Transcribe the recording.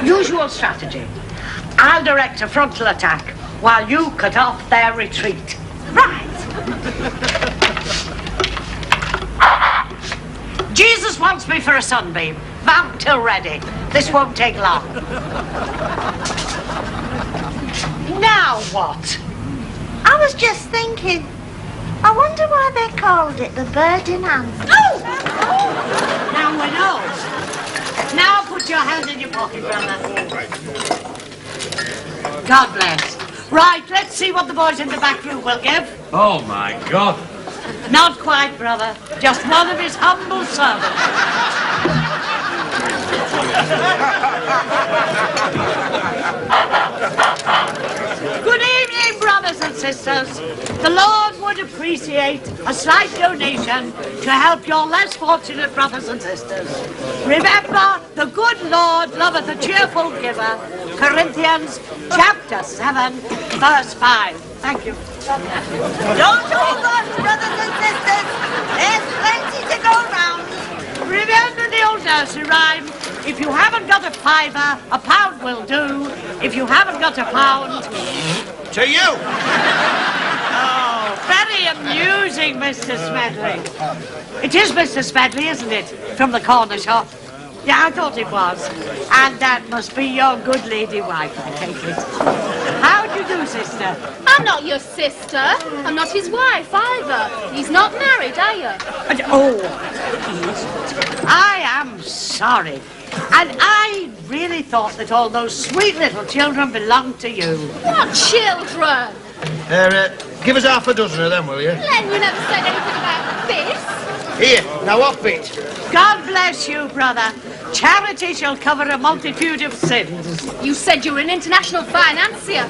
Usual strategy. I'll direct a frontal attack while you cut off their retreat. Right. Jesus wants me for a sunbeam. Vamp till ready. This won't take long. Now what? I was just thinking, I wonder why they called it the bird in hand. Oh! Now we know. Now put your hand in your pocket, brother. God bless. Right, let's see what the boys in the back room will give. Oh, my God. Not quite, brother. Just one of his humble servants. Good evening, brothers and sisters. The Lord would appreciate a slight donation to help your less fortunate brothers and sisters. Remember, the good Lord loveth a cheerful giver. Corinthians chapter 7, verse 5. Thank you. Don't hold on, brothers and sisters. There's plenty to go round. Remember the old nursery rhyme. If you haven't got a fiver, a pound will do. If you haven't got a pound... To you! Oh, very amusing, Mr. Smedley. It is Mr. Smedley, isn't it? From the corner shop. Yeah, I thought it was. And that must be your good lady wife, I take it. How do you do, sister? I'm not your sister. I'm not his wife either. He's not married, are you? Oh, I am sorry. And I really thought that all those sweet little children belonged to you. What children? Give us half a dozen of them, will you? Len, you never said anything about this. Here, now up it. God bless you, brother. Charity shall cover a multitude of sins. You said you were an international financier.